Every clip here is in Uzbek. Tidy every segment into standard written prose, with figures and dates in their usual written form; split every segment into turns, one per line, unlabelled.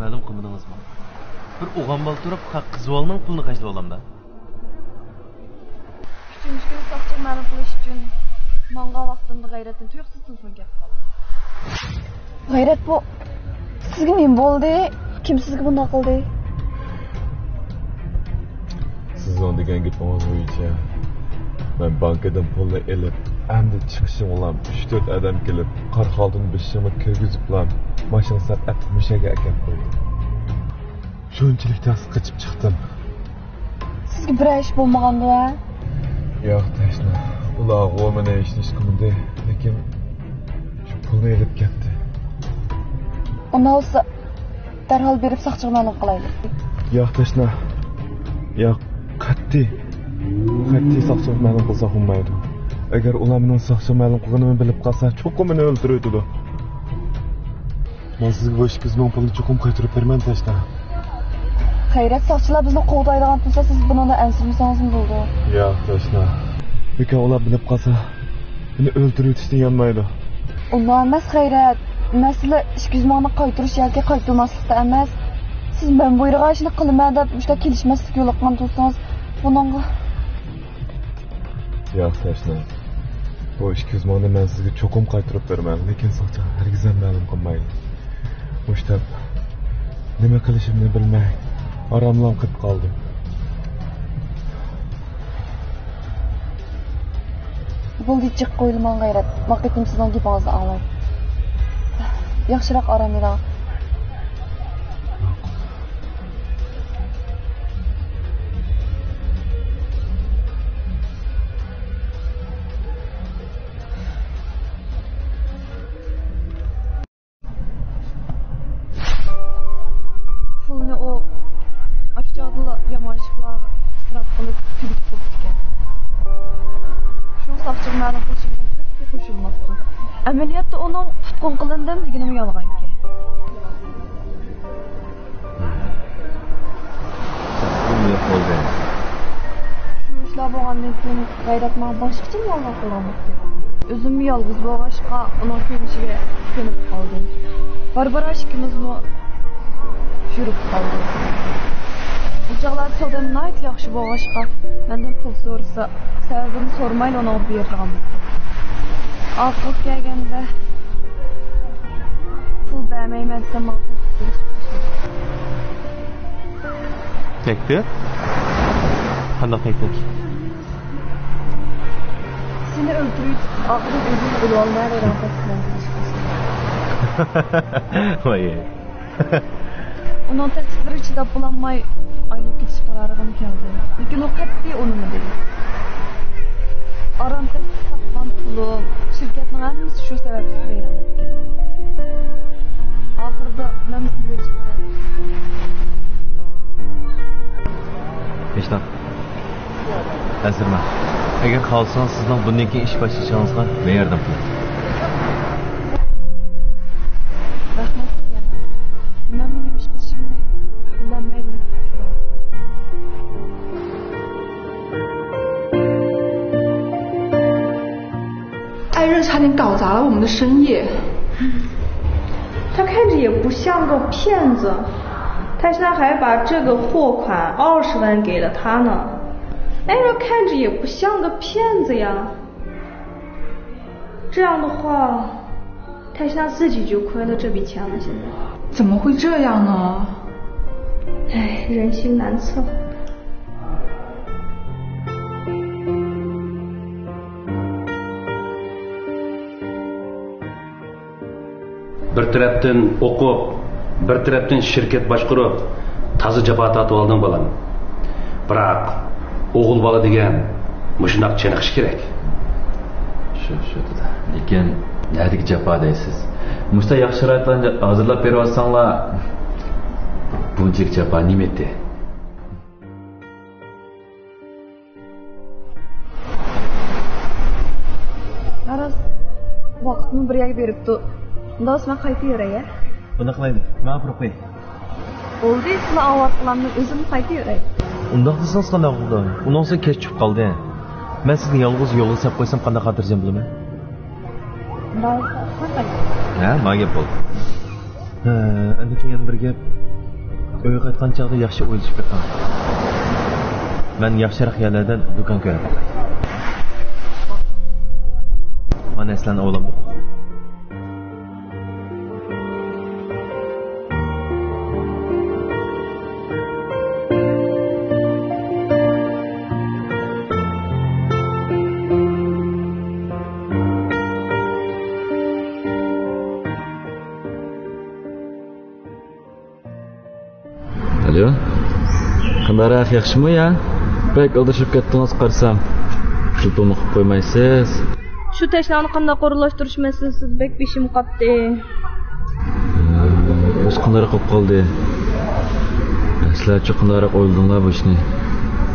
ma'lum qilmadingizmi? Bir o'g'on bol turib, qizvolning pulini qashlab olamda.
3-chi kun soqchiq ma'lum qilish uchun menga vaqtimda g'ayratni tuyuqsiz tilfon gap qoldi. G'ayrat bu sizga nima bo'ldi? Kim sizga bunday qildi?
Siz on degan gapingiz bo'yicha men bankadan pulni elib, endi chiqishim bilan 3-4 odam kelib, qarxoldin bishimni kirgiziblar, mashina sat mushaga akab qo'ydi. Shunchalik tez qochib chiqdim.
Sizga bir ish bo'lmaganda?
Yo'q, tashna. Ular o'mini ishnish qildi, lekin shu pulni elib ketdi.
Unda olsa darhol berib soqchiga ma'lum qilaylik.
Yo'q, tashna. Yo'q, qat'iy soqchiga ma'lum qilsa bo'lmaydi. Agar ular mening soqchiga ma'lum qilganimni bilib qolsa, cho'qim meni o'ldiradi. Men sizga 200 ming pulni cho'qim qaytarib beraman, tashna.
G'ayrat soqchilar bizni qo'g'daydigan bo'lsa, siz bundan ansirmasangiz bo'ldi.
Yo'q, tashna. Lekin ular bilib qolsa, meni o'ldirib o'tishdan yanmaydi.
Undan emas G'ayrat. Masala 200 mingni qaytarish yoki qaytarmaslikda emas. Siz men buyurgan ishni qilaman deb ishda kelishmaslik yo'l qo'ygan tursangiz, buningga
yo'q, tashna. Bu 200 mingni men sizga cho'qim qaytarib beraman, lekin soqchi hargiz ham ma'lum qilmaydi. O'shda nima qilishimni bilmay, oromlam qilib qoldim.
Bo'ldi, chiq qo'yilman G'ayrat. Vaqtim sizdan gapingizni olay. Yaxshiroq orom bering. Pulni o aşağıda yamaçlar israf qilib tugib qo'ygan. Shuni soqchiga ma'lum qilish bilan qat'iy qo'shilmoqda. Amaliyotda uning tutqun qilindim deganim yolg'onki.
Bunday bo'ldi.
Shu ishlar bo'lgandan keyin G'ayrat men boshqacha yolg'on qilmoqda. O'zim yolg'iz bo'lg'achqa uning ko'rishiga ko'nib qoldim. Barbara ikkimizmi yurib qoldik. Bu chog'lar savdam nihoyat yaxshi bo'lg'achqa mendan pul so'rasa, sababini so'rmay uni olib berdim. Oxirgi kelganda pul bermayman desam,
Tekdir? Qanday tekdir?
Seni o'ldirib, oxirgi o'zing o'lib olmaydi rahatlan.
Voy.
Onun təklifləri içində bulanmay ayılıb getiş qararım gəldi. Lakin o qat'iy onunmadı. Aramda tapqan pulu, şirkətin hamısı şu səbəbsiz verilib getdi. Axırda mən pul veriş qararım.
Eşitəm. Əzirmə. Əgər qalsanız sizdən bundan keyin iş başlayacağınızға mən yardım qilaman.
Rəhmət. Mən benim iş qilishimni bilmayman.
艾热差点搞砸了我们的生意。
他看着也不像个骗子，他现在还把这个货款20万给了他呢。艾热看着也不像个骗子呀。这样的话，他现在自己就亏了这笔钱了。现在
怎么会这样呢？
唉，人心难测。
Bir tarafdan o'qib, bir tarafdan shirkat boshqarib, toza jafo tortib oldim bolam. Biroq o'g'il bola degan mushunaq chiniqish kerak.
Shu dedi. Lekin nədiki jafo deysiz? Musta yaxshi sharoitlarni hozirlab berib olsanglar, bunchalik jafo nima edi?
Aras vaqtni birga beribdi. Unda men qaytib yuray.
Buni qilaylik. Men olib qo'y.
Bo'ldi, sizlar avval qilamni o'zim qaytib yuray.
Undaq desangiz qanday bo'ldi? Undan so'ng kech chiqib qoldi. Men sizni yolg'iz yo'lga solib qo'ysam qanday xotirjam bo'laman? Ha, menga bo'ldi. Endi keyin bir gap. Uyga qaytgan chaqda yaxshi o'ylashib ketdim. Men yaxshiroq yerlardan do'kon ko'raman. Mana eslan o'g'lim.
Alo. Qandarak yaxshimi ya? Bek aldashib ketdingiz qarsam. Tilpimi qilib qo'ymaysiz.
Shu tashlani qanday qo'riqlashtirish masalasi bek beshim qotdi.
O'z qandarak qilib qoldi. Sizlarcha qandarak o'yladinglar bu ishni?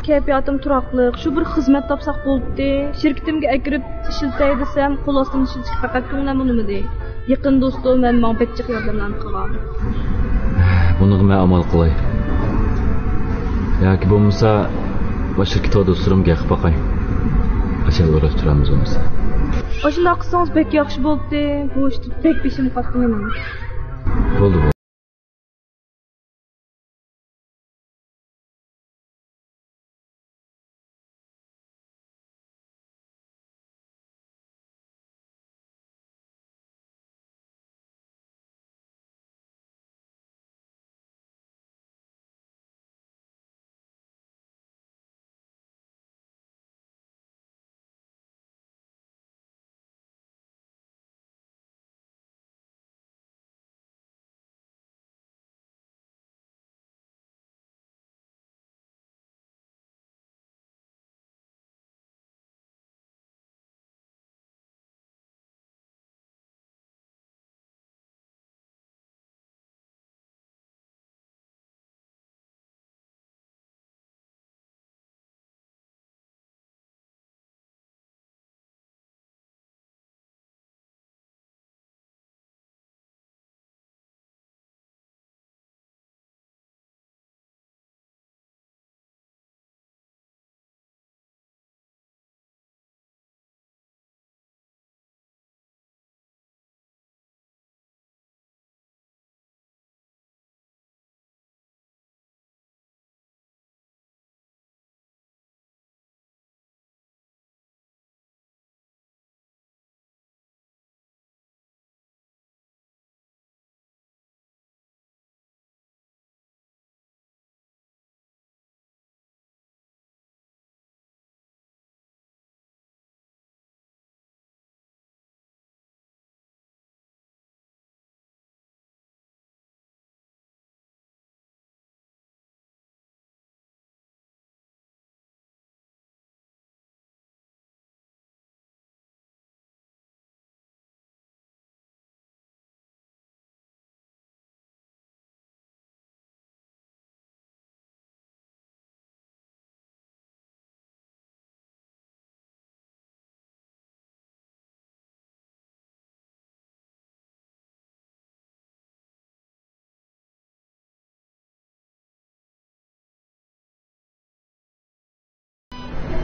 Kayfiyatim turaqliq. Shu bir xizmat topsaq bo'ldi. Shirkatimga akirib ishlatay desam, qo'l ostini ishlatish faqat ko'nglim unimidi. Yaqin do'stim men menga betchiq yordamlarni qilgan.
Buni men amal qilay. Yoki bo'lmasa, bu shirkatga do'stlarimga qilib boqay. Qachon uğraştıramiz bo'lmasa.
O'shunday qilsangiz bek yaxshi bo'ldi. Bu ishni bek beshim qotdi mening.
Bo'ldi.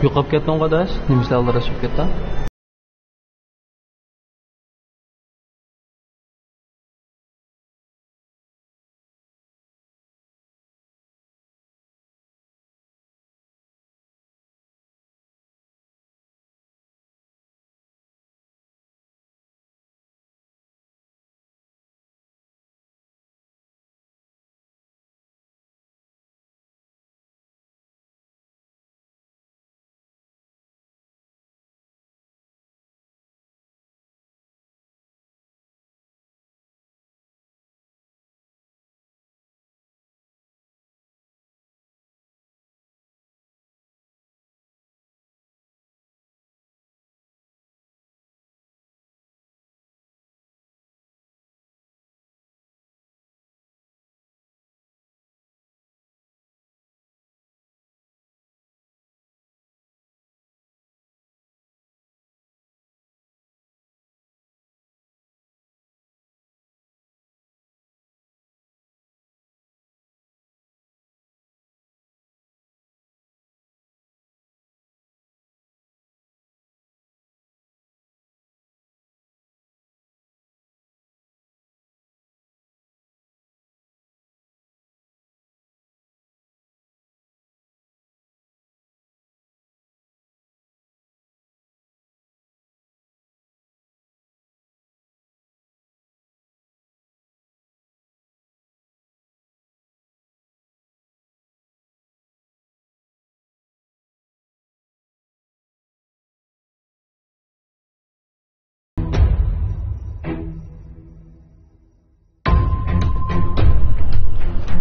Yo'qolib ketding qardosh. Nima ishlar aldirashib ketding?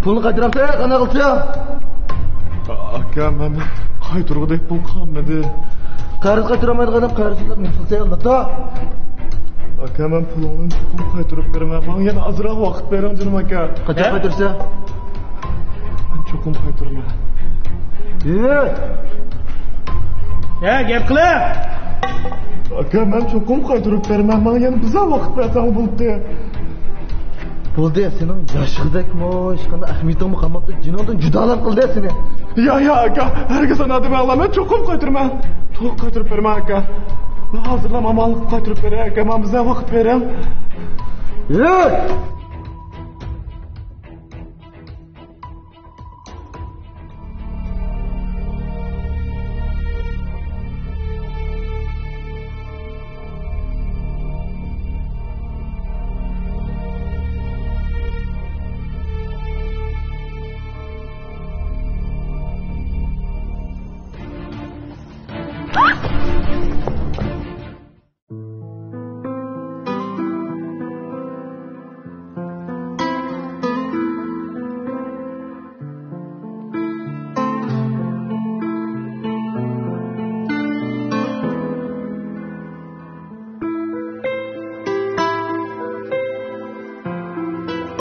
Pulni qaytaramsa, qana qilsa?
Aka, men qaytargudek pul qolmadi.
Qarz qaytaramaydigan odam qarzini qilsa albatta.
Aka, men pulni chuqur qaytarib beraman. Menga yana ozroq vaqt bering, jonim aka.
Qachon qaytarsa?
Men chuqur qaytaraman.
Gap qila.
Aka, men chuqur qaytarib beraman. Menga yana biza vaqt bersang bo'ldi.
Bo'ldi, sening yoshlig'idakmi, hech qanday ahmiyatingmi qolmabdi. Jinodan judolar qildi seni.
Ya aka, herkes anladı ben Allah. Ben çokum qaytarman. To'q qaytarib beraman aka. Men hozirlam amallik qaytarib beray aka. Men biza vaqt bering.